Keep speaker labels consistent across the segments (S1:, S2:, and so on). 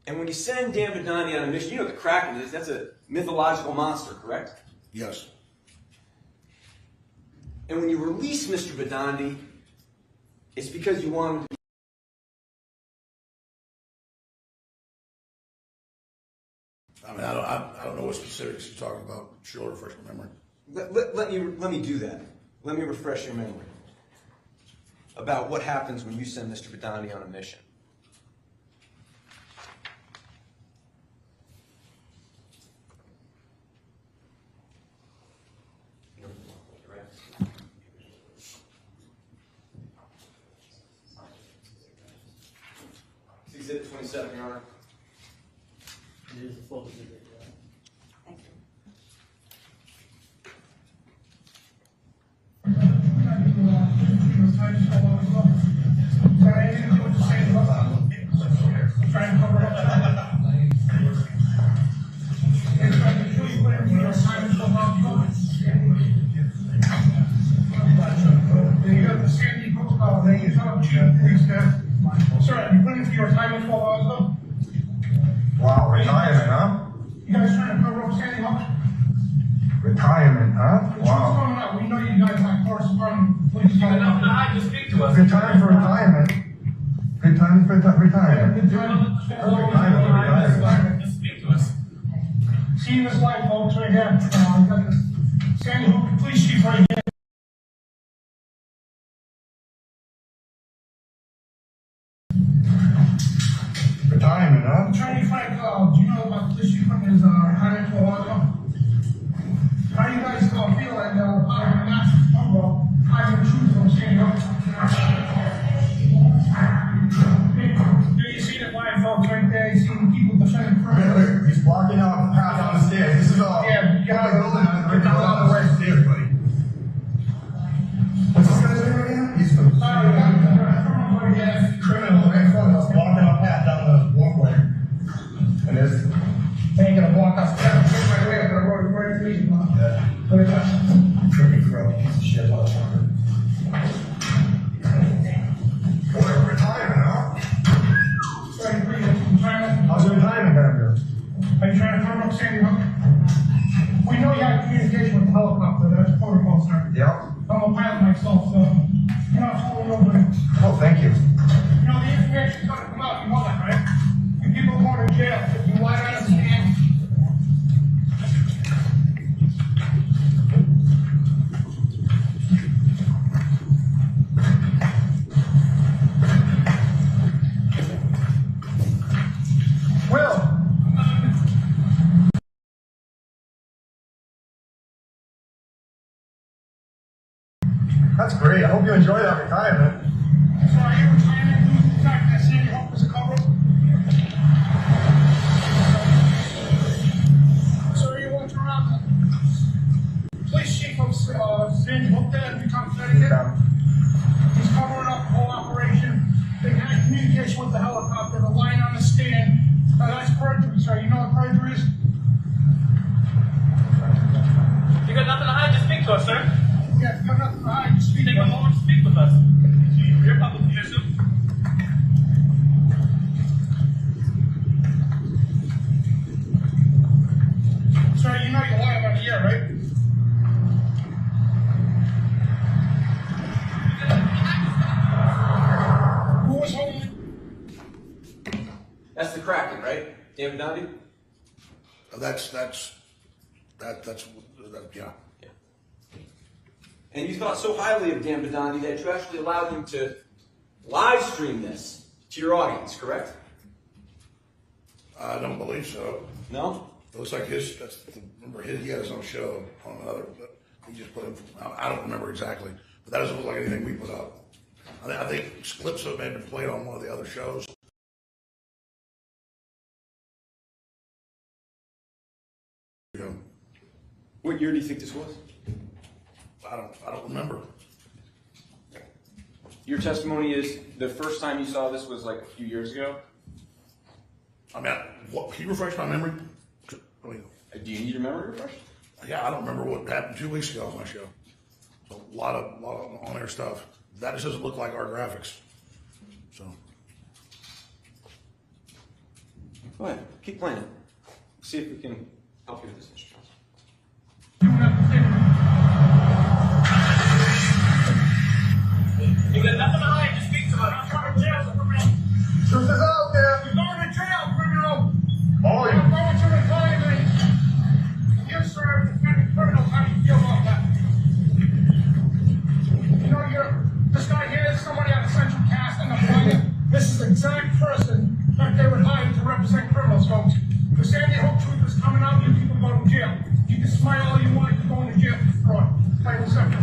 S1: And when you send Dan Badani on a mission, you know what the Kraken is. That's a mythological monster, correct?
S2: Yes.
S1: And when you release Mr. Badani, it's because you want him to.
S2: I mean, I don't know what specifics you're talking about. Sure, refresh my memory.
S1: Let me do that. Let me refresh your memory about what happens when you send Mr. Badani on a mission. Exhibit 27, Your Honor.
S3: It is a full exhibit, yeah.
S4: Thank you.
S5: Sir, you put in for your assignment 12 hours ago?
S6: Wow, retirement, huh?
S5: You guys trying to cover up Sandy Hook?
S6: Retirement, huh?
S5: What's
S6: Wow.
S5: going on? We know you guys have corresponding police.
S3: You got nothing to hide, just speak to us.
S6: Good time for retirement. Good time for retirement.
S5: Good time.
S3: Just speak to us.
S5: Seeing this live, folks, right here. We got the Sandy Hook police chief right here.
S6: Retirement, huh?
S5: Attorney Frank, do you know about the police chief from his retirement 12 hours ago? How do you guys feel like the massive number hiding the truth from Sandy Hook? You see the live, folks, right there. You see the people defending further.
S6: He's blocking out the path down the stairs. This is all.
S5: Yeah, get out of the building.
S6: We're down on the right stairs, buddy. What's this guy's name again? He's the criminal, right? Blocking our path down the walkway. And there's.
S5: They ain't gonna block us. Right way up the road. Where is he? Look at that.
S6: Trippy crow, piece of shit, motherfucker. Boy, retirement, huh?
S5: Sorry, please. I'm trying to.
S6: How's your retirement, Governor?
S5: Are you trying to cover up Sandy Hook? We know you had communication with the helicopter. That's protocol, sir.
S6: Yeah.
S5: I'm a pilot myself, so you're not falling over it.
S6: Oh, thank you.
S5: You know, the information's gonna come out. You know that, right? You people are going to jail if you lie on a stand. Will.
S6: That's great. I hope you enjoy that retirement.
S5: So are you retiring due to the fact that Sandy Hook was a cover-up? So you went around the police chief of Sandy Hook there in Newtown, Connecticut? He's covering up the whole operation. They had communication with the helicopter, the line on the stand. That's perjury, sir. You know what perjury is?
S3: You got nothing to hide, just speak to us, sir.
S5: Yeah, you got nothing to hide. You speak
S3: Take a
S5: up.
S3: moment to speak with us. You're a public official.
S5: Sir, you know you're lying on the air, right? Who was holding?
S1: That's the Kraken, right? Dan Badani?
S2: Yeah.
S1: And you thought so highly of Dan Badani that you actually allowed him to live stream this to your audience, correct?
S2: I don't believe so.
S1: No?
S2: It looks like remember, he had his own show on another, but he just put him, I don't remember exactly, but that doesn't look like anything we put up. I think clips of it may have been played on one of the other shows. You know,
S1: What year do you think this was?
S2: I don't remember.
S1: Your testimony is the first time you saw this was like a few years ago?
S2: I mean, what, can you refresh my memory? I mean,
S1: Do you need your memory refreshed?
S2: yeah, I don't remember what happened 2 weeks ago on my show. A lot of on-air stuff. That just doesn't look like our graphics. So.
S1: Go ahead, keep playing it. See if we can help you with this, Mr. Jones.
S5: You don't have to say anything.
S3: You got nothing to hide, just speak to us.
S5: I'm going to jail for criminal.
S6: Truth is out there.
S5: You're going to jail, criminal.
S6: Oh,
S5: I'm going to reply to me. You, sir, defending criminals. How do you feel about that? You know, this guy here is somebody out of Central Cast and the plaintiff. This is the exact person that they would hire to represent criminals, folks. The Sandy Hook truth is coming out, you people go to jail. You can smile all you want, you're going to jail for fraud. Plain and simple.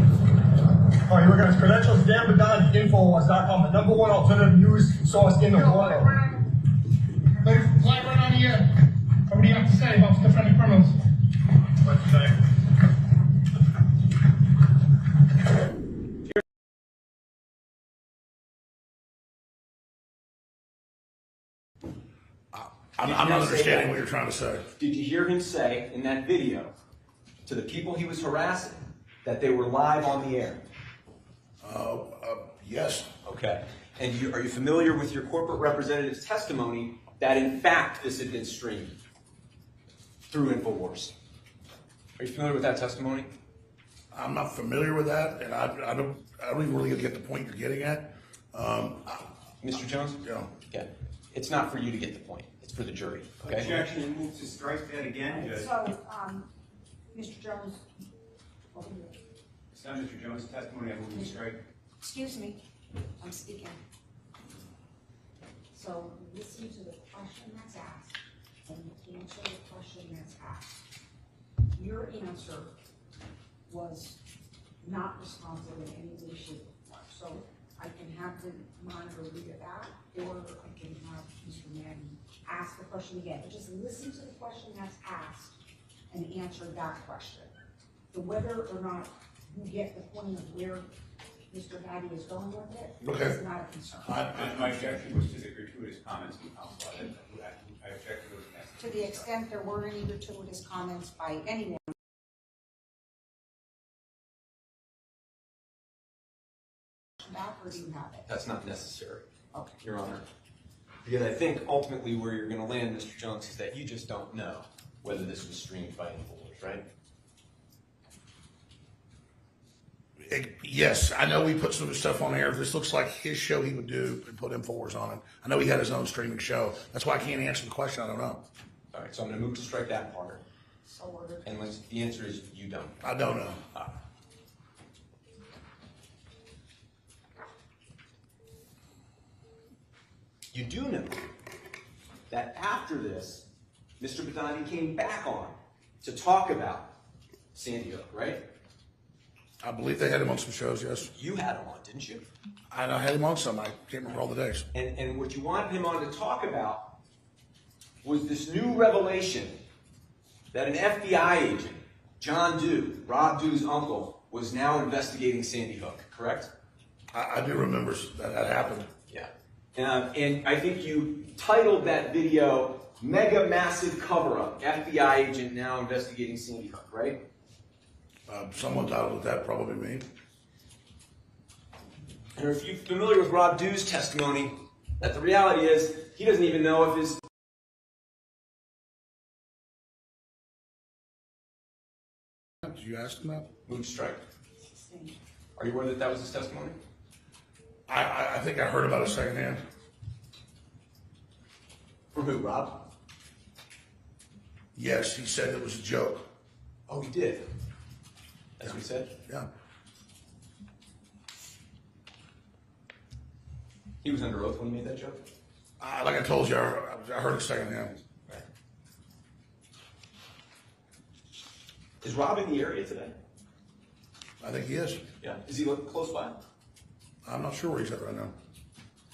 S6: All right, you look at his credentials. Dan Badani, Infowars.com, the #1 alternative news source in the world.
S5: Play right on the air. What do you have to say about defending criminals?
S6: What you say?
S2: I'm not understanding what you're trying to say.
S1: Did you hear him say in that video to the people he was harassing that they were live on the air?
S2: Yes.
S1: Okay. And are you familiar with your corporate representative's testimony that in fact this had been streamed through InfoWars? Are you familiar with that testimony?
S2: I'm not familiar with that, and I don't even really get the point you're getting at.
S1: Mr. Jones?
S2: Yeah.
S1: Okay. It's not for you to get the point. It's for the jury. Okay?
S4: Objection, move to strike that again, Judge.
S7: So, Mr. Jones, over here.
S4: It's not Mr. Jones' testimony, I move to strike.
S7: Excuse me, I'm speaking. So, listen to the question that's asked, and answer the question that's asked. Your answer was not responsive in any way, shape, or form. So, I can have the monitor read it back, or I can have Mr. Madden ask the question again. But just listen to the question that's asked and answer that question. So whether or not you get the point of where Mr. Madden is going with it,
S2: Okay.
S7: is not a concern.
S4: My objection was to the gratuitous comments from counsel. I object to those.
S7: To the extent there were any gratuitous comments by anyone. Back, or do you have it?
S1: That's not necessary,
S7: Okay.
S1: Your Honor. Because I think ultimately where you're going to land, Mr. Jones, is that you just don't know whether this was streamed by InfoWars, right?
S2: Yes, I know we put some of his stuff on air. This looks like his show he would do and put InfoWars on it. I know he had his own streaming show. That's why I can't answer the question. I don't know.
S1: All right, so I'm going to move to strike that part.
S7: So ordered.
S1: And the answer is you don't.
S2: I don't know.
S1: You do know that after this, Mr. Badani came back on to talk about Sandy Hook, right?
S2: I believe they had him on some shows, yes.
S1: You had him on, didn't you?
S2: I had him on some. I can't remember all the days.
S1: And what you wanted him on to talk about was this new revelation that an FBI agent, John Doe, Rob Dew's uncle, was now investigating Sandy Hook, correct?
S2: I do remember that happened.
S1: Yeah. And I think you titled that video, Mega Massive Cover-Up, FBI agent now investigating Sandy Hook, right?
S2: Someone titled that, probably me.
S1: And if you're familiar with Rob Dew's testimony, that the reality is he doesn't even know if his
S2: Did you ask him that?
S1: move to strike. Are you aware that that was his testimony?
S2: I think I heard about it secondhand.
S1: From who, Rob?
S2: Yes, he said it was a joke.
S1: Oh, he did. That's what he said?
S2: Yeah.
S1: He was under oath when he made that joke?
S2: Like I told you, I heard it secondhand.
S1: Right. Is Rob in the area today?
S2: I think he is.
S1: Yeah. Is he close by?
S2: I'm not sure where he's at right now.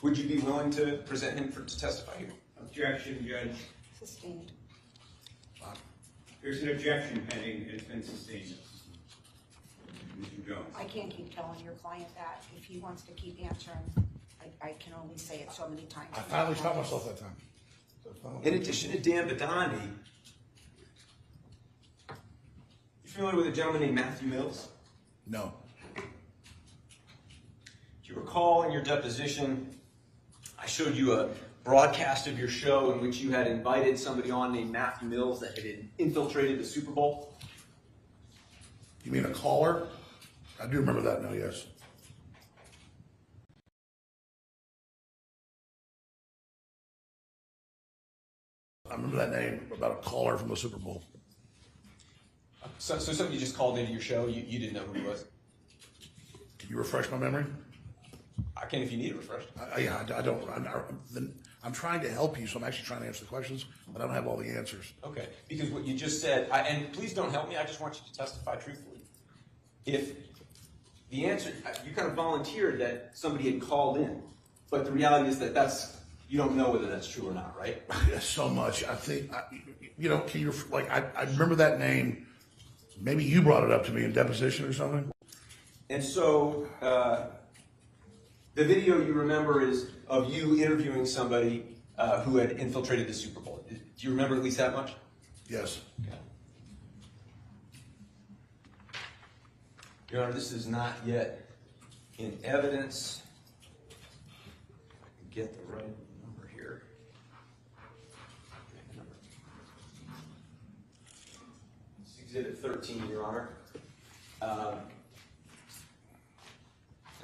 S1: Would you be willing to present him to testify here?
S4: Objection, Judge.
S7: Sustained.
S4: There's an objection pending, and it's been sustained. Mr. Jones.
S7: I can't keep telling your client that. If he wants to keep answering, I can only say it so many times.
S2: I finally stopped myself that time.
S1: In addition to Dan Badani, you familiar with a gentleman named Matthew Mills?
S2: No.
S1: Do you recall in your deposition, I showed you a broadcast of your show in which you had invited somebody on named Matthew Mills that had infiltrated the Super Bowl?
S2: You mean a caller? I do remember that now, yes. I remember that name about a caller from the Super Bowl.
S1: So somebody just called into your show, you didn't know who he was?
S2: Can you refresh my memory?
S1: I can if you need it refreshed.
S2: I don't. I'm trying to help you, so I'm actually trying to answer the questions, but I don't have all the answers.
S1: Okay, because what you just said, and please don't help me, I just want you to testify truthfully. If the answer, you kind of volunteered that somebody had called in, but the reality is that you don't know whether that's true or not, right?
S2: Yes, so much. I think, can you, I remember that name. Maybe you brought it up to me in deposition or something.
S1: And so, the video you remember is of you interviewing somebody who had infiltrated the Super Bowl. Do you remember at least that much?
S2: Yes.
S1: Okay. Your Honor, this is not yet in evidence. If I can get the right number here. It's Exhibit 13, Your Honor.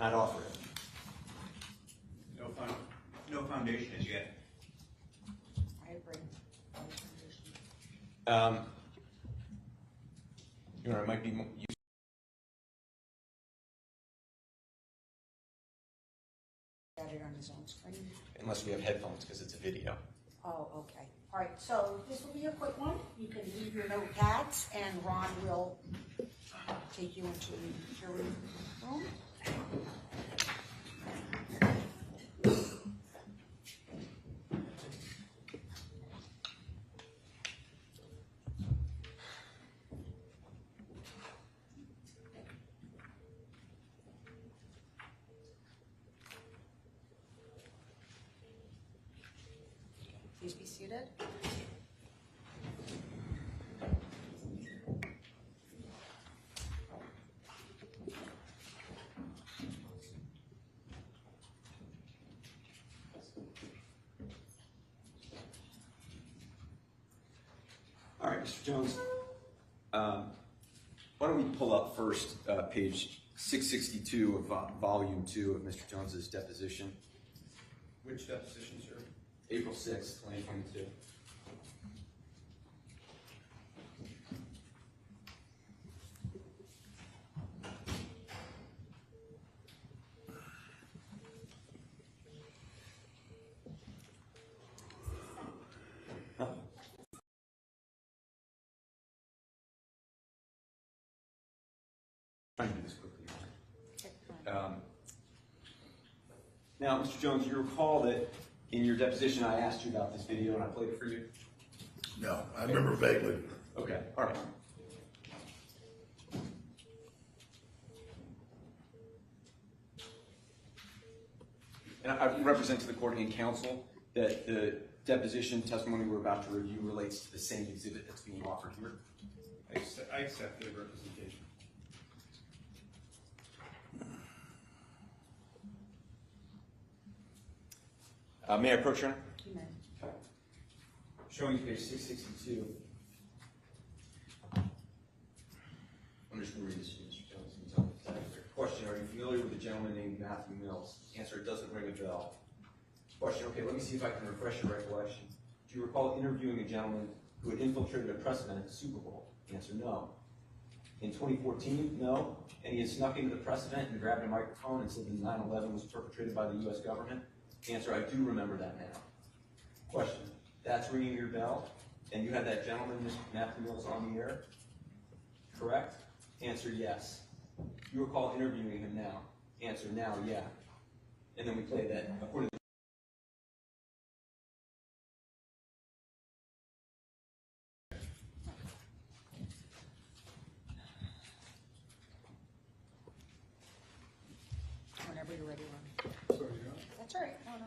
S1: I'd offer it.
S4: No foundation as yet.
S7: I agree.
S1: Your Honor, it might be useful.
S7: Got it on his own screen.
S1: Unless we have headphones, because it's a video.
S7: Oh, okay. All right, so this will be a quick one. You can leave your notepads, and Ron will take you into the jury room. Please be seated.
S1: All right, Mr. Jones, why don't we pull up first page 662 of volume 2 of Mr. Jones's deposition.
S4: Which deposition, sir?
S1: April 6th, 2022. Trying to do this quickly. Now, Mr. Jones, you recall that in your deposition I asked you about this video and I played it for you?
S2: No, I remember vaguely.
S1: Okay, all right. And I represent to the court and counsel that the deposition testimony we're about to review relates to the same exhibit that's being offered here.
S4: I accept the representation.
S1: May I approach, Your Honor?
S7: You may.
S1: Showing you page 662. I'm just going to read this to you, Mr. Jones. and tell me if it's accurate. Question, are you familiar with a gentleman named Matthew Mills? Answer, it doesn't ring a bell. Question, okay, let me see if I can refresh your recollection. Do you recall interviewing a gentleman who had infiltrated a press event at the Super Bowl? Answer, no. In 2014, no. And he had snuck into the press event and grabbed a microphone and said that 9/11 was perpetrated by the U.S. government? Answer, I do remember that now. Question, that's ringing your bell? And you had that gentleman, Mr. Matthew Mills, on the air? Correct? Answer, yes. You recall interviewing him now? Answer, now, yeah. And then we play that according to
S7: Whenever you're ready, Ron. That's all right. No, no.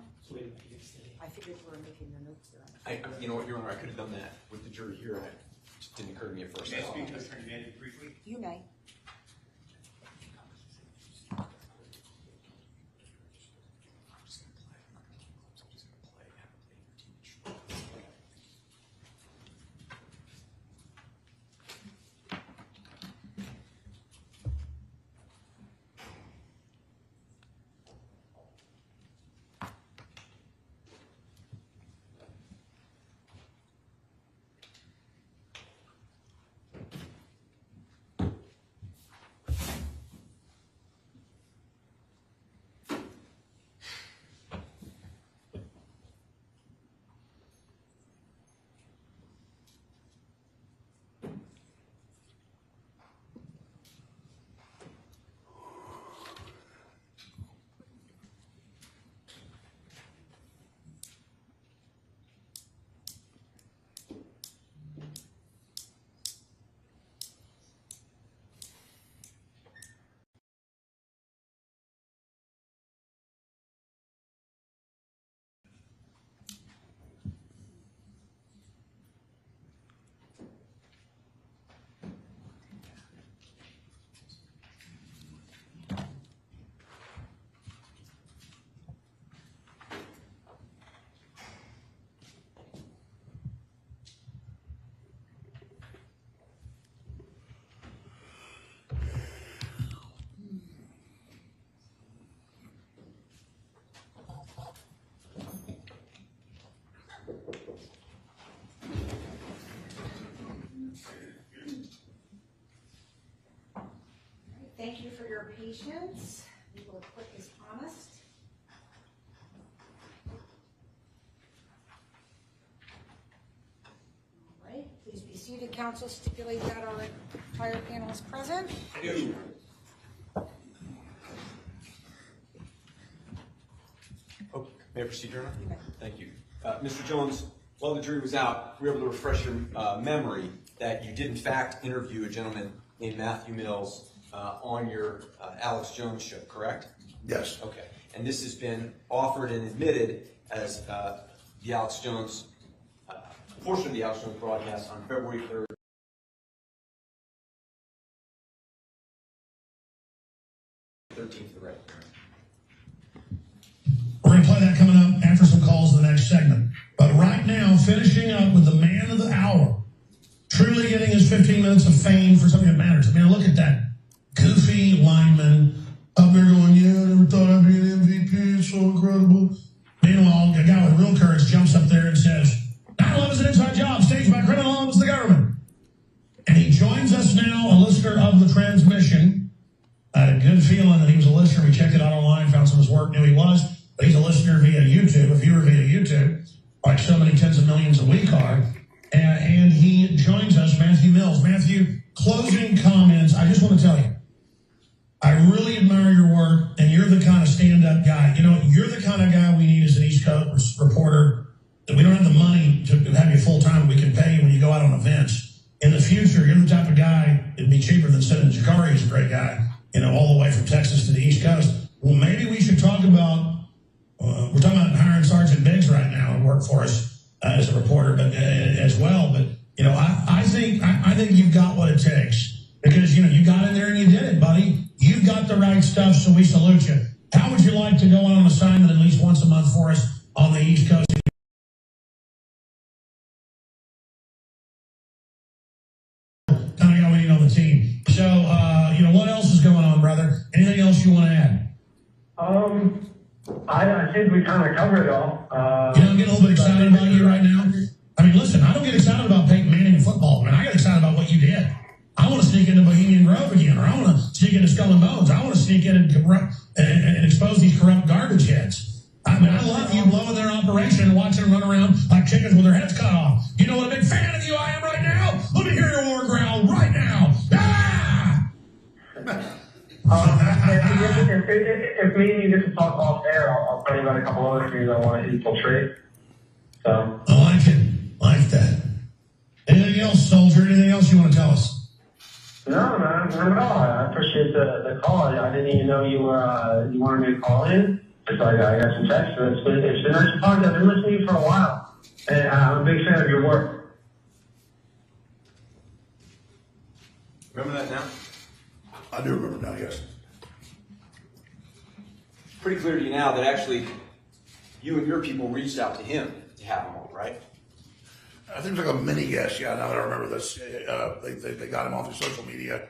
S7: I figured you were making your notes there.
S1: you know what, Your Honor, I could have done that with the jury here. It just didn't occur to me at first.
S4: May I speak to Attorney Manning briefly?
S7: You may. thank you for your patience. We will put this honest. All right, please be seated. Council, stipulate that our entire panel is present.
S1: Oh, may I proceed, Your Honor? Thank you. Mr. Jones, while the jury was out, we were able to refresh your memory that you did in fact interview a gentleman named Matthew Mills on your Alex Jones show, correct?
S2: Yes.
S1: Okay. And this has been offered and admitted as the Alex Jones, portion of the Alex Jones broadcast on February 3rd. 13th, right?
S8: We're going to play that coming up after some calls in the next segment. But right now, finishing up with the man of the hour, truly getting his 15 minutes of fame for something that matters. I mean, look at that goofy lineman up there going, yeah, I never thought I'd be an MVP. It's so incredible. Meanwhile, a guy with real courage jumps up there and says, 9/11 is an inside job staged by criminal elements of the government. And he joins us now, a listener of the transmission. I had a good feeling that he was a listener. We checked it out online, found some of his work, knew he was. But he's a listener via YouTube, a viewer via YouTube, like so many tens of millions a week are. And he joins us, Matthew Mills. Matthew, closing comments. I just want to tell you, I really admire your work, and you're the kind of stand-up guy. You know, you're the kind of guy we need as an East Coast reporter. That we don't have the money to have you full-time. We can pay you when you go out on events. In the future, you're the type of guy, it'd be cheaper than sending Jakari. He's a great guy, you know, all the way from Texas to the East Coast. Well, maybe we should talk about, we're talking about hiring Sergeant Biggs right now and work for us as a reporter, but as well. But, you know, I think you've got what it takes because, you know, you got in there and you did it, buddy. You've got the right stuff, so we salute you. How would you like to go on an assignment at least once a month for us on the East Coast? Kind of guy we need on the team. So, you know, what else is going on, brother? Anything else you want to add?
S6: I think we kind of covered it all.
S8: You know, I'm getting a little bit excited about you right now. I mean, listen, I don't get excited about Peyton Manning in football. I mean, I get excited about what you did. I want to sneak into Bohemian Grove again, or I want to sneak into Skull and Bones. I want to sneak in and expose these corrupt garbage heads. I mean, I love you blowing their operation and watching them run around like chickens with their heads cut off. You know what a big fan of you I am right now? Let me hear your war growl right now. Ah!
S6: If me and you get to talk off air, I'll tell you about a couple other things I want to infiltrate. So.
S8: I like it. Like that. Anything else, soldier? Anything else you want to tell us?
S6: No, man, not at all. I appreciate the call. I didn't even know you wanted me to call in. So I got some texts. It's been nice to talk to you. I've been listening to you for a while, and I'm a big fan of your work.
S1: Remember that now?
S2: I do remember now, yes.
S1: Pretty clear to you now that actually you and your people reached out to him to have him on, right?
S2: I think it was like a mini guess, yeah, now that I remember this. They got him off of social media,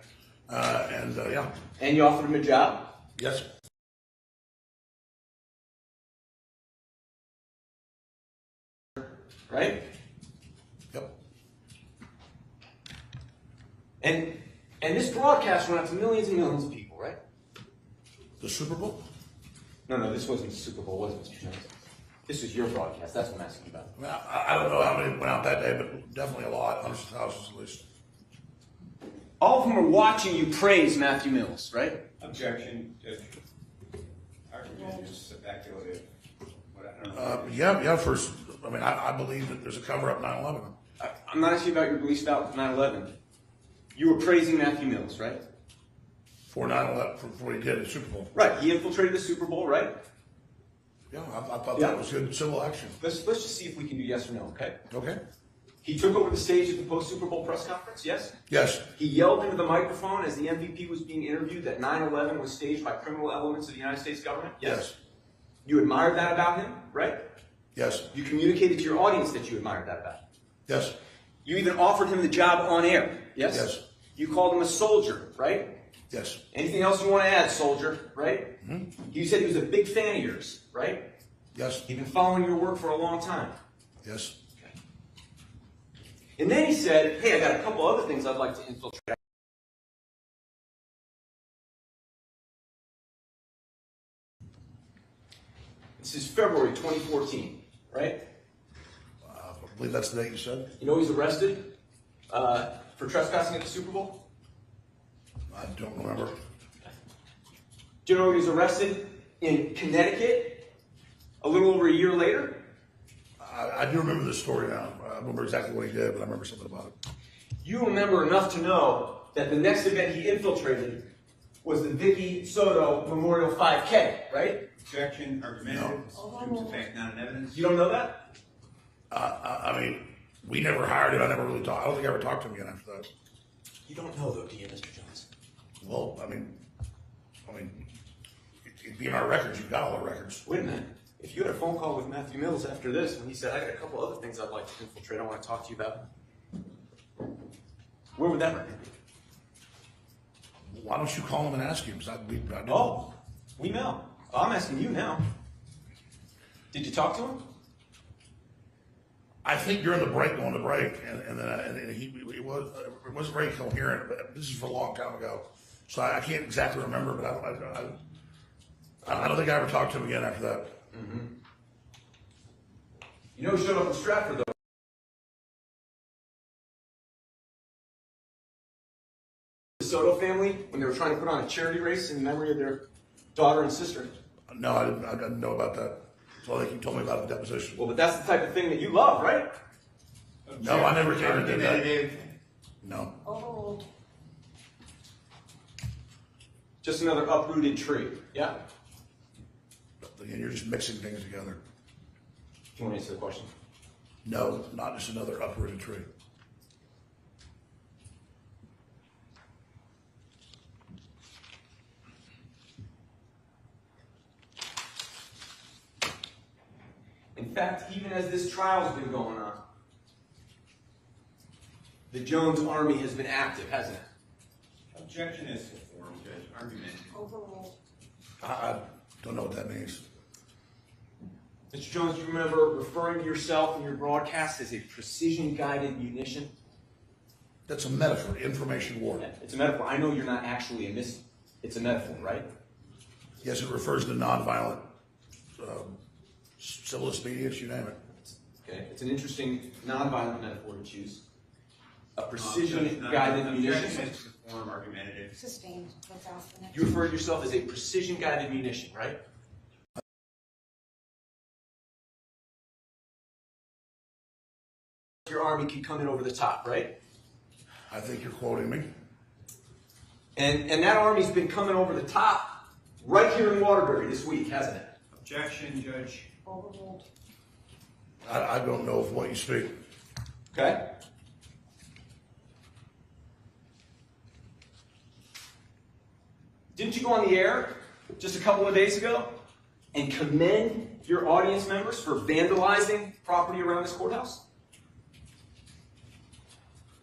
S2: yeah.
S1: And you offered him a job?
S2: Yes.
S1: Right?
S2: Yep.
S1: And this broadcast went out to millions and millions of people, right?
S2: The Super Bowl?
S1: No, this wasn't the Super Bowl, was it, Mr. Jones? This was your broadcast. That's what I'm asking about.
S2: I mean, I don't know how many went out that day, but definitely a lot, hundreds of thousands at least.
S1: All of them are watching you praise Matthew Mills, right?
S4: Objection. Just argument is speculative. What I don't know.
S2: Yeah, first, I mean, I believe that there's a cover-up 9/11.
S1: I'm not asking about your beliefs about 9/11. You were praising Matthew Mills, right?
S2: For 9/11, for what he did at Super Bowl.
S1: Right. He infiltrated the Super Bowl, right?
S2: Yeah, I thought that was good civil action.
S1: Let's just see if we can do yes or no, okay?
S2: Okay.
S1: He took over the stage at the post-Super Bowl press conference, yes?
S2: Yes.
S1: He yelled into the microphone as the MVP was being interviewed that 9/11 was staged by criminal elements of the United States government, yes? You admired that about him, right?
S2: Yes.
S1: You communicated to your audience that you admired that about him.
S2: Yes.
S1: You even offered him the job on air, yes?
S2: Yes.
S1: You called him a soldier, right?
S2: Yes.
S1: Anything else you want to add, soldier, right? Mm-hmm. You said he was a big fan of yours, right?
S2: Yes.
S1: He'd been following your work for a long time.
S2: Yes.
S1: Okay. And then he said, hey, I got a couple other things I'd like to infiltrate. This is February 2014, right?
S2: I believe that's the date you said.
S1: You know he's arrested for trespassing at the Super Bowl?
S2: I don't remember.
S1: Do you know he was arrested in Connecticut a little over a year later?
S2: I do remember this story now. I remember exactly what he did, but I remember something about it.
S1: You remember enough to know that the next event he infiltrated was the Vicky Soto Memorial 5K, right?
S4: Objection, argumentative, assumes the fact not in evidence.
S1: You don't know that?
S2: I mean, we never hired him. I never really talked. I don't think I ever talked to him again after that.
S1: You don't know though, do you, Mr. Jones?
S2: Well, I mean, it'd be in our records. You've got all our records.
S1: Wait a minute. If you had a phone call with Matthew Mills after this, when he said, I got a couple other things I'd like to infiltrate, I want to talk to you about, where would that record be?
S2: Why don't you call him and ask him? 'Cause I do.
S1: Oh, we know. I'm asking you now. Did you talk to him?
S2: I think during the break, going to break, and then it wasn't very coherent. But this is for a long time ago, so I can't exactly remember. But I don't think I ever talked to him again after that.
S1: Mm-hmm. You know who showed up in Stratford though? The Soto family, when they were trying to put on a charity race in memory of their daughter and sister.
S2: No, I didn't know about that. So I think you told me about the deposition.
S1: Well, but that's the type of thing that you love, right?
S2: No, I never came and did that.
S4: Argumentative.
S2: No.
S7: Overruled.
S1: Just another uprooted tree. Yeah?
S2: Again, you're just mixing things together.
S1: Do you want to answer the question?
S2: No, not just another uprooted tree.
S1: In fact, even as this trial's been going on, the Jones Army has been active, hasn't it?
S4: Objection is formed, Judge. Argumentative.
S7: Overruled.
S2: I don't know what that means.
S1: Mr. Jones, do you remember referring to yourself in your broadcast as a precision-guided munition?
S2: That's a metaphor, information war.
S1: Yeah, it's a metaphor. I know you're not actually a missile. It's a metaphor, right?
S2: Yes, it refers to nonviolent civil disobedience, you name it.
S1: Okay, it's an interesting nonviolent metaphor to choose. A precision-guided
S4: Objection
S1: munition.
S4: is to form argumentative.
S7: Sustained. Let's ask the next.
S1: You refer to yourself as a precision-guided munition, right? Your army can come in over the top, right?
S2: I think you're quoting me.
S1: And that army's been coming over the top right here in Waterbury this week, hasn't it?
S4: Objection, Judge.
S7: Overruled.
S2: I don't know of what you speak.
S1: Okay? Didn't you go on the air just a couple of days ago and commend your audience members for vandalizing property around this courthouse?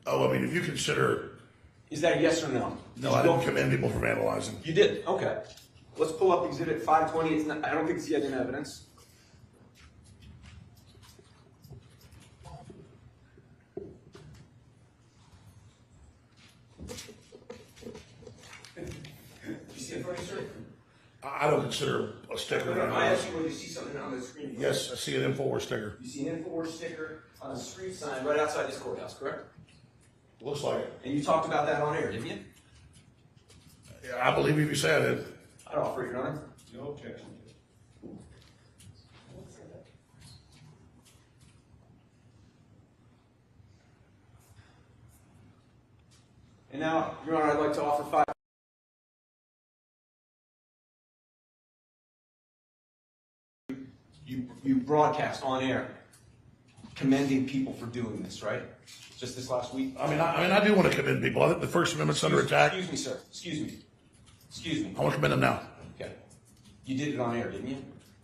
S2: Oh, I mean, if you consider...
S1: Is that a yes or no?
S2: No, I didn't commend people for vandalizing.
S1: You did? Okay. Let's pull up Exhibit 520. It's not, I don't think it's yet in evidence. You see it for me, sir?
S2: I don't consider a sticker.
S1: I asked you whether you see something on the screen.
S2: Yes, I see an InfoWars sticker.
S1: You see an InfoWars sticker on a street sign right outside this courthouse, correct?
S2: Looks like it.
S1: And you talked about that on air, didn't you?
S2: Yeah, I believe you said it.
S1: I'd offer it, Your Honor.
S4: No objection, Judge.
S1: And now, Your Honor, I'd like to offer 5. You broadcast on air commending people for doing this, right? Just this last week?
S2: I mean, I do want to commend people. I think the First Amendment's under attack.
S1: Excuse me, sir. Excuse me. Excuse me.
S2: I want to commend them now.
S1: Okay. You did it on air, didn't you?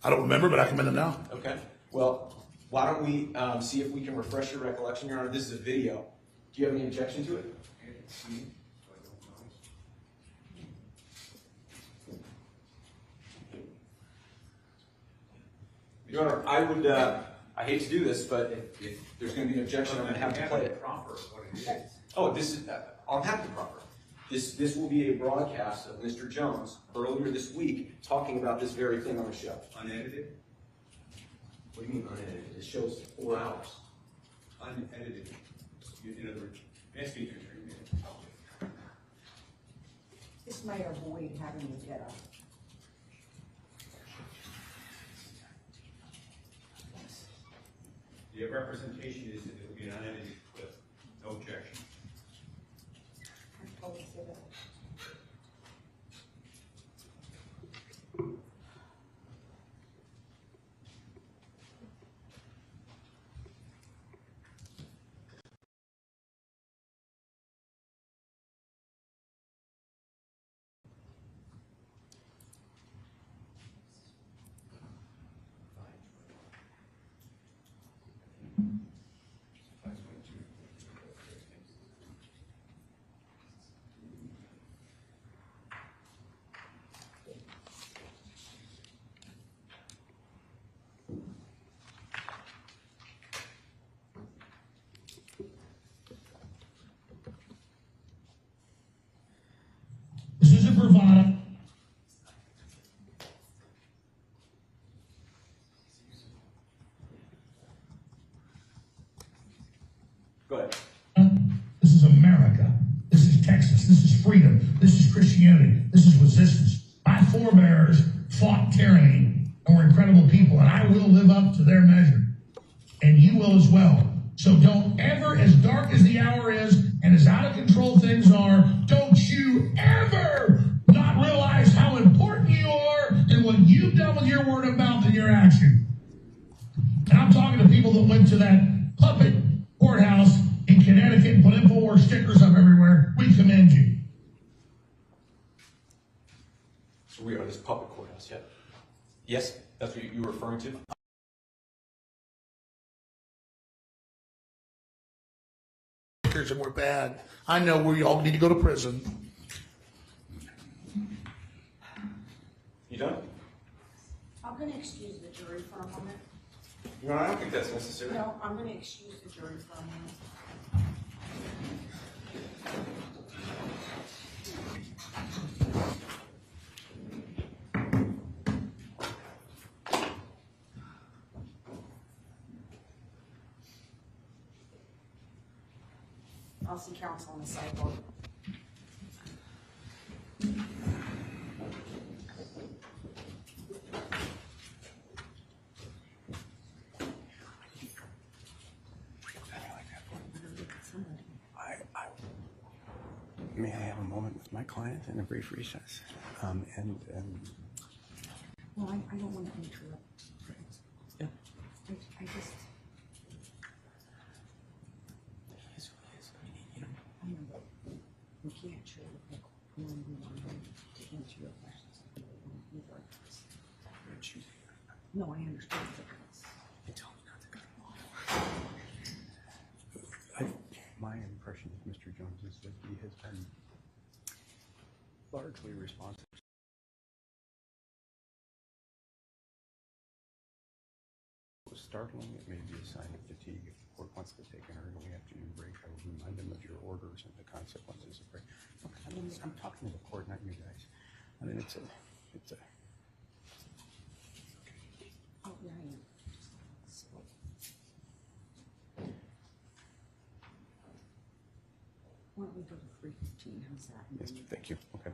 S2: I don't remember, but I commend them now.
S1: Okay. Well, why don't we see if we can refresh your recollection, Your Honor? This is a video. Do you have any objection to it? Your Honor, I would, I hate to do this, but if there's going to be an objection, I'm going to have to play it.
S4: Proper is what it is.
S1: Oh, this is, I'm happy to proper. This will be a broadcast of Mr. Jones earlier this week talking about this very thing on the show.
S4: Unedited?
S1: What do you mean unedited? It shows 4 hours.
S4: Unedited. In other words, asking you to read it.
S7: This may avoid having to get up.
S4: The representation is that it will be an unedited clip. No objection.
S7: I totally see that.
S8: This is a bravado.
S1: Go ahead.
S8: This is America. This is Texas. This is freedom. This is Christianity. This is resistance. My forebears fought tyranny and were incredible people, and I will live up to their measure. And you will as well. So don't ever, as dark as the hour is, and as out of control things are, don't you ever not realize how important you are and what you've done with your word of mouth and your action. And I'm talking to people that went to that puppet courthouse in Connecticut and put InfoWars stickers up everywhere. We commend you.
S1: So we are this public courthouse, yeah? Yes, that's what you were referring to?
S2: And we're bad. I know we all need to go to prison.
S1: You done?
S7: I'm gonna excuse the jury for a moment.
S1: No, I don't think that's necessary.
S7: No, I'm gonna excuse the jury for a moment. I'll see counsel on the sideboard.
S9: May I have a moment with my client in a brief recess?
S7: Well, I don't want to interrupt.
S9: Yeah.
S7: I just, I know, but we can't show the when we want to answer your questions. Either of us. No, I understand.
S9: You told me not to cut him off. My impression of Mr. Jones is that he has been largely responsive. It was startling. It may be a sign of fatigue. If the court wants to take an early afternoon break, I will remind them of your orders and the consequences of break. Look, I'm talking to the court, not you guys. I mean, it's a.
S7: Oh, yeah, I am. Why don't we go to 3:15? How's that?
S9: Yes, thank you. Okay.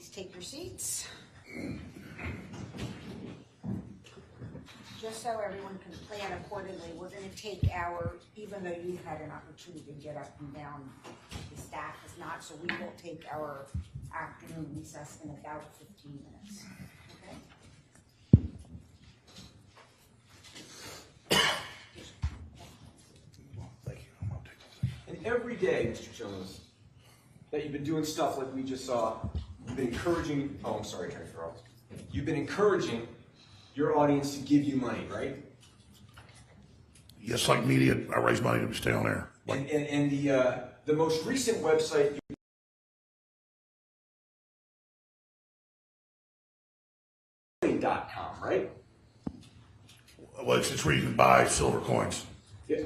S7: Please take your seats. Just so everyone can plan accordingly, we're going to take even though you've had an opportunity to get up and down, the staff has not, so we will take our afternoon recess in about 15 minutes. Okay?
S2: Thank you.
S1: And every day, Mr. Jones, that you've been doing stuff like we just saw, you've been encouraging, oh, I'm sorry, Attorney Farrell. You've been encouraging your audience to give you money, right?
S2: Yes, like media, I raise money to stay on air. Like,
S1: And the most recent website, .com, right?
S2: well, it's where you can buy silver coins.
S1: Yeah.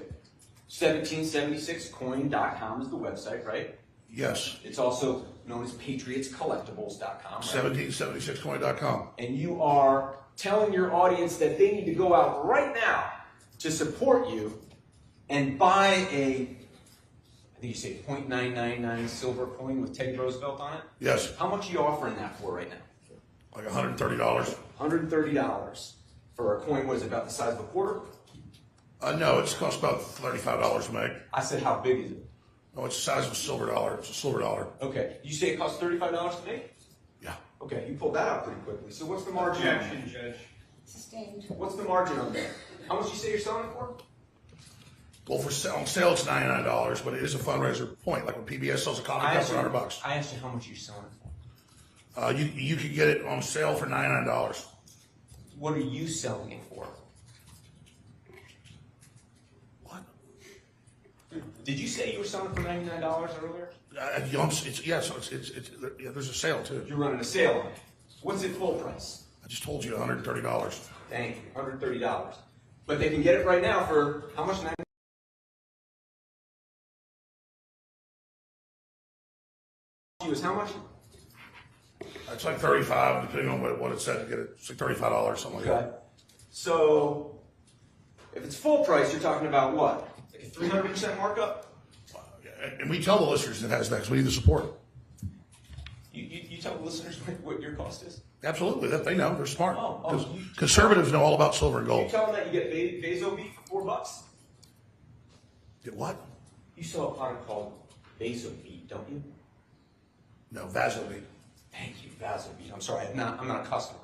S1: 1776coin.com is the website, right?
S2: Yes.
S1: It's also known as patriotscollectibles.com, right?
S2: 1776coin.com.
S1: And you are telling your audience that they need to go out right now to support you and buy I think you say 0.999 silver coin with Teddy Roosevelt on it?
S2: Yes.
S1: How much are you offering that for right now?
S2: Like $130.
S1: $130 for a coin, what is it, about the size of a quarter?
S2: No, it's cost about $35 to make.
S1: I said, how big is it?
S2: No, it's the size of a silver dollar. It's a silver dollar.
S1: Okay. You say it costs $35 to make?
S2: Yeah.
S1: Okay, you pulled that out pretty quickly. So what's the margin on
S3: Objection,
S1: that?
S3: Judge.
S7: Sustained.
S1: What's the margin on that? How much you say you're selling it for?
S2: Well, on sale it's $99, but it is a fundraiser point. Like when PBS sells a coffee cup for $100.
S1: I asked you how much you're selling it for.
S2: You could get it on sale for $99.
S1: What are you selling it for?
S2: What?
S1: Did you say you were selling it for $99 earlier?
S2: There's a sale too.
S1: You're running a sale on it. What's it full price?
S2: I just told you $130.
S1: Thank you, $130. But they can get it right now for how much? Is how much?
S2: It's like $35, depending on what it said to get it. It's like $35, something like
S1: Okay.
S2: that.
S1: So if it's full price, you're talking about what? Like a 300% markup?
S2: And we tell the listeners it has that because we need the support.
S1: You tell the listeners what your cost is?
S2: Absolutely, that they know. They're smart.
S1: Oh,
S2: Conservatives know all about silver and
S1: You
S2: gold.
S1: tell them that you get Vaso beef for $4?
S2: Get what?
S1: You sell a product called Vaso beef, don't you?
S2: No, Vaso beef.
S1: Thank you, Vaso beef. I'm sorry, I'm not a customer.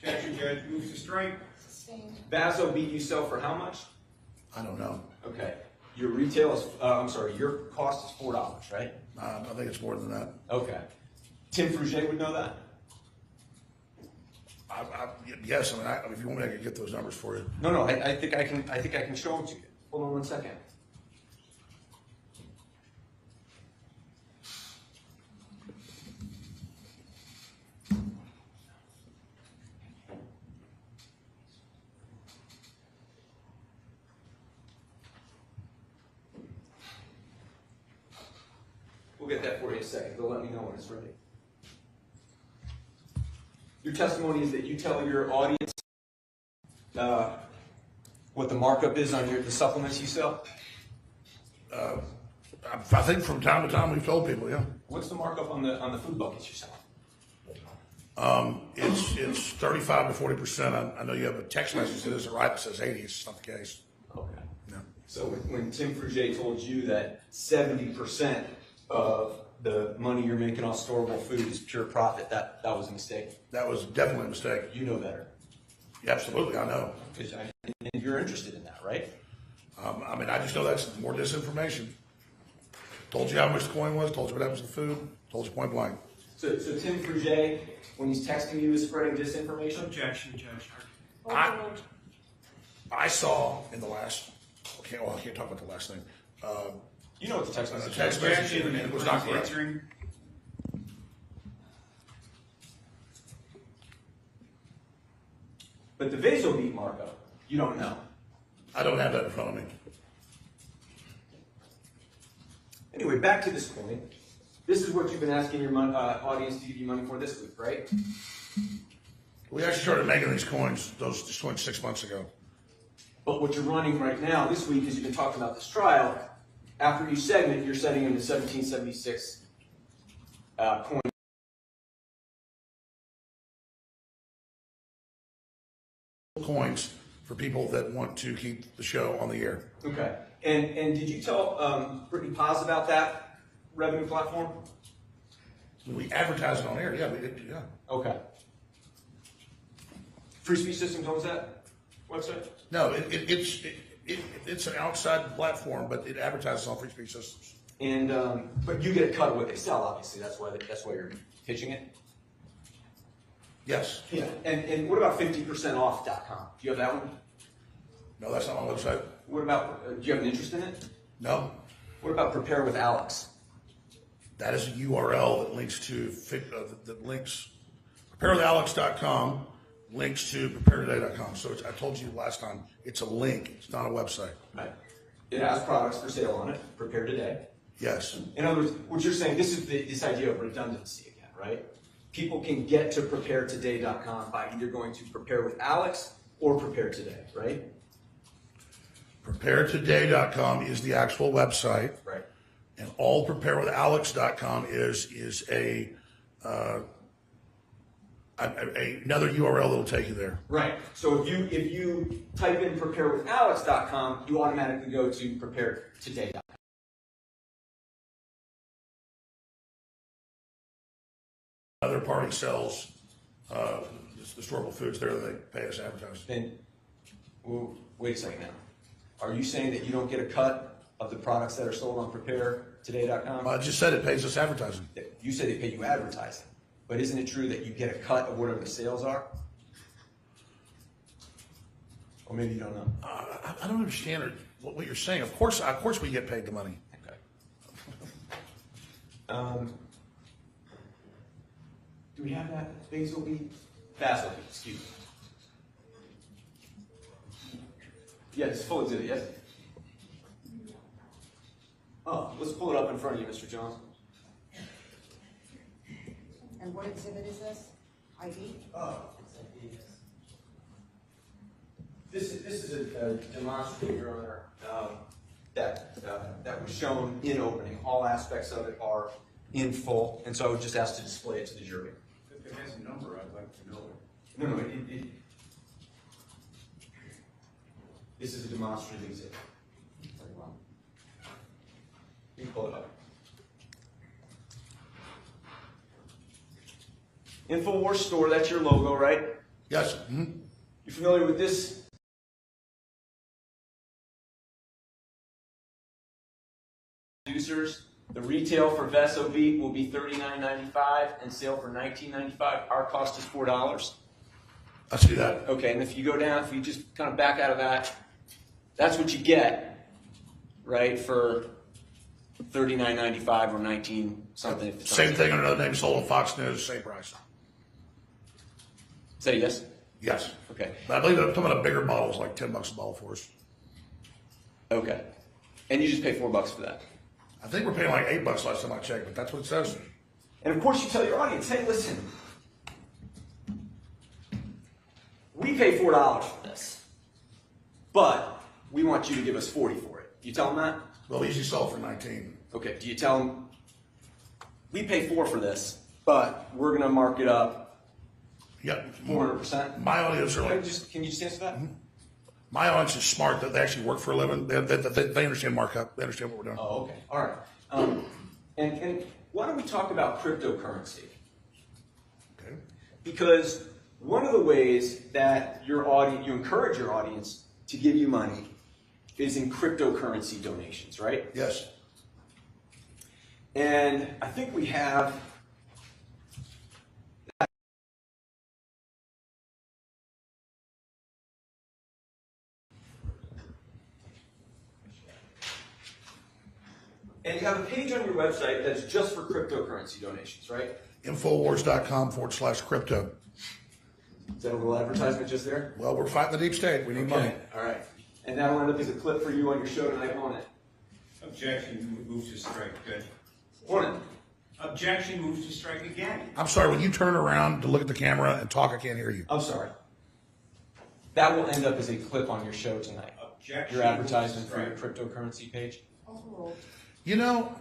S3: Objection, Judge. Moves to strike.
S7: Sustained.
S1: Vaso beef you sell for how much?
S2: I don't know.
S1: Okay. Your retail is, your cost is $4, right?
S2: I think it's more than that.
S1: Okay. Tim Fruget would know that?
S2: Yes, if you want me, I can get those numbers for you.
S1: No, I think I can show them to you. Hold on 1 second. We'll get that for you in a second. They'll let me know when it's ready. Your testimony is that you tell your audience what the markup is on the supplements you sell?
S2: I think from time to time we've told people, yeah.
S1: What's the markup on the food buckets you sell?
S2: It's 35 to 40%. I know you have a text message that isn't right that says 80. It's not the case.
S1: Okay.
S2: No.
S1: So when Tim Fruget told you that 70% of the money you're making off storable food is pure profit, that was a mistake.
S2: That was definitely a mistake.
S1: You know better.
S2: Absolutely, I know.
S1: And you're interested in that, right?
S2: I just know that's more disinformation. Told you how much the coin was, told you what happens to the food, told you point blank.
S1: So Tim Fruget, when he's texting you, is spreading disinformation?
S3: Objection, Judge.
S2: I saw in the last, I can't talk about the last thing.
S1: You know what the text
S2: The
S1: message
S2: text
S1: is.
S2: message and it was not correct.
S3: Answering.
S1: But the Vaso beef markup, you don't know.
S2: I don't have that in front of me.
S1: Anyway, back to this coin. This is what you've been asking your audience to give you money for this week, right?
S2: We actually started making these coins 6 months ago.
S1: But what you're running right now, this week, is you've been talking about this trial. After each segment, you're sending in the 1776 coin
S2: coins for people that want to keep the show on the air.
S1: Okay. And did you tell Brittany Paz about that revenue platform?
S2: We advertise it on air. Yeah, we did. Yeah.
S1: Okay. Free Speech Systems owns that website?
S2: No, it's an outside platform, but it advertises on Free Speech Systems.
S1: And but you get a cut of what they sell, obviously. That's why you're pitching it.
S2: Yes.
S1: Yeah. And what about 50percentoff.com? Do you have that one?
S2: No, that's not on the website.
S1: What about? Do you have an interest in it?
S2: No.
S1: What about Prepare with Alex?
S2: That is a URL that links to preparewithalex.com links to preparetoday.com. So I told you last time, it's a link. It's not a website.
S1: Right. It has products for sale on it. Prepare Today.
S2: Yes.
S1: In other words, what you're saying, this is this idea of redundancy again, right? People can get to preparetoday.com by either going to Prepare with Alex or Prepare Today, right?
S2: Preparetoday.com is the actual website.
S1: Right.
S2: And all preparewithalex.com is another URL that'll take you there.
S1: Right. So if you type in preparewithalex.com, you automatically go to preparetoday.com.
S2: Other party sells historical foods there that they pay us advertising.
S1: Then, well, wait a second now. Are you saying that you don't get a cut of the products that are sold on preparetoday.com?
S2: I just said it pays us advertising.
S1: You said they pay you advertising, but isn't it true that you get a cut of whatever the sales are? Or maybe you don't know.
S2: I don't understand what you're saying. Of course we get paid the money.
S1: Okay. Do we have that? Basil, excuse me. Yeah, it's full exhibit, yes? Oh, let's pull it up in front of you, Mr. Jones.
S7: And what exhibit is this? ID?
S1: This is a demonstrative, Your Honor, that was shown in opening. All aspects of it are in full, and so I would just ask to display it to the jury.
S4: If it has a number, I'd like to know it.
S1: No, this is a demonstrative exhibit. Very well. You can pull it up. InfoWars Store, that's your logo, right?
S2: Yes. Mm-hmm.
S1: You familiar with this? Producers, the retail for Veso Beat will be $39.95 and sale for $19.95. Our cost is $4.
S2: I see that.
S1: Okay, and if you go down, if you just kind of back out of that, that's what you get, right, for $39.95 or 19 something.
S2: Same thing under another name, sold on Fox News, same price.
S1: Say yes?
S2: Yes.
S1: Okay.
S2: But I believe that some of the bigger bottles, like $10 a bottle for us.
S1: Okay. And you just pay $4 for that.
S2: I think we're paying like $8 last time I checked, but that's what it says.
S1: And of course you tell your audience, hey, listen, we pay $4 for this, but we want you to give us $40 for it. You tell them that?
S2: Well, we usually sell it for 19.
S1: Okay, do you tell them, we pay $4 for this, but we're going to mark it up
S2: Yep.
S1: 400%?
S2: My audience are like,
S1: Can you just answer that?
S2: my audience is smart, that they actually work for a living. They understand markup. They understand what we're doing.
S1: Oh, okay. All right. And why don't we talk about cryptocurrency?
S2: Okay.
S1: Because one of the ways that your audience, you encourage your audience to give you money is in cryptocurrency donations, right?
S2: Yes.
S1: And I think we have and you have a page on your website that's just for cryptocurrency donations, right?
S2: Infowars.com/crypto.
S1: Is that a little advertisement just there?
S2: Well, we're fighting the deep state. We need money.
S1: All right. And that'll end up as a clip for you on your show tonight, won't it?
S4: Objection, move to strike. Good.
S1: Won't it?
S4: Objection, move to strike again.
S2: I'm sorry, when you turn around to look at the camera and talk, I can't hear you.
S1: I'm sorry. That will end up as a clip on your show tonight.
S4: Objection.
S1: Your advertisement for your cryptocurrency page.
S7: Overruled.
S2: You know,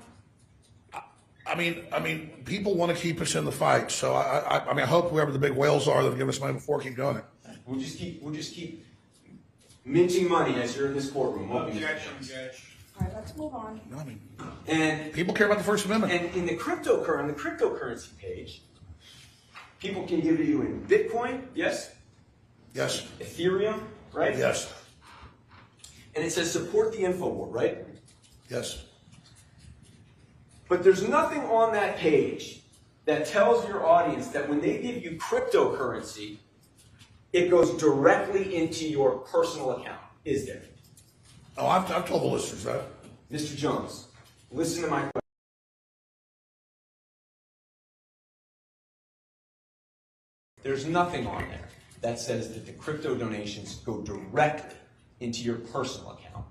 S2: I mean, people want to keep us in the fight. So I hope whoever the big whales are that have given us money before keep doing it.
S1: We'll just keep minting money as you're in this courtroom. won't we, Mr.
S3: Objection,
S1: Jones?
S3: Judge.
S7: All right, let's move on.
S2: No, I mean,
S1: And
S2: people care about the First Amendment.
S1: And in the cryptocurrency page, people can give you in Bitcoin, yes?
S2: Yes.
S1: Ethereum, right?
S2: Yes.
S1: And it says support the info war, right?
S2: Yes.
S1: But there's nothing on that page that tells your audience that when they give you cryptocurrency, it goes directly into your personal account, is there?
S2: Oh, I've told the listeners that.
S1: Mr. Jones, listen to my question. There's nothing on there that says that the crypto donations go directly into your personal account,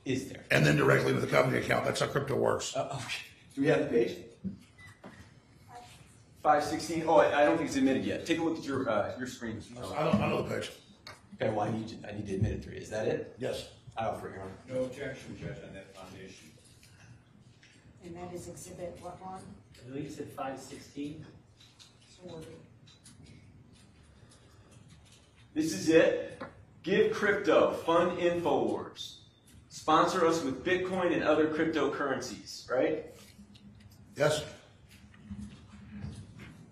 S1: is there?
S2: And then directly to the company account. That's how crypto works.
S1: Okay. Do we have the page? 516. Oh, I don't think it's admitted yet. Take a look at your screen.
S2: I know the page.
S1: Okay, well, I need to admit it 3. Is that it?
S2: Yes.
S1: I offer it, Your Honor.
S4: No objection, Judge, on that foundation.
S7: And that is exhibit what one?
S10: I believe it's at 516.
S7: Sorry.
S1: This is it. Give crypto, fund InfoWars. Sponsor us with Bitcoin and other cryptocurrencies, right?
S2: Yes.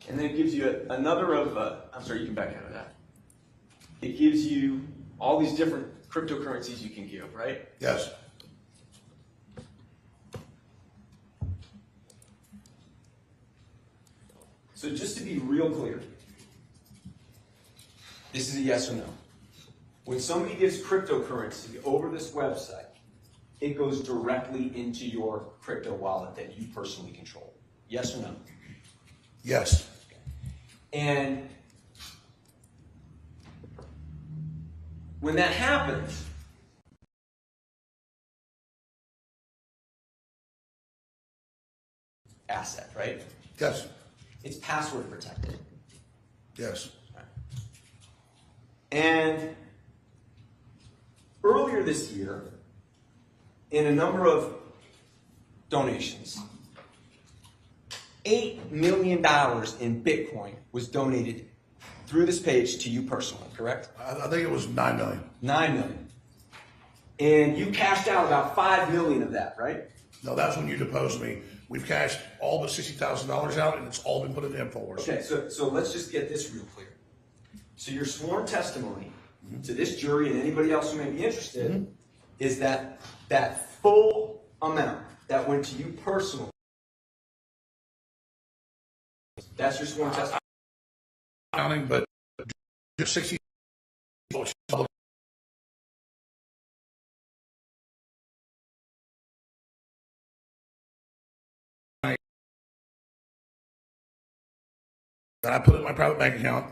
S1: And then it gives you another of, I'm sorry, you can back out of that. It gives you all these different cryptocurrencies you can give, right?
S2: Yes.
S1: So just to be real clear, this is a yes or no. When somebody gives cryptocurrency over this website, it goes directly into your crypto wallet that you personally control. Yes or no?
S2: Yes.
S1: And when that happens, asset, right?
S2: Yes.
S1: It's password protected.
S2: Yes.
S1: And earlier this year, in a number of donations, $8 million in Bitcoin was donated through this page to you personally, correct?
S2: I think it was 9 million.
S1: 9 million. And you cashed out about 5 million of that, right?
S2: No, that's when you deposed me. We've cashed all but $60,000 out, and it's all been put into InfoWars.
S1: Okay, so let's just get this real clear. So your sworn testimony to this jury and anybody else who may be interested is that that full amount that went to you personally, that's your sworn testimony.
S2: Counting, but just 60. And I put it in my private bank account.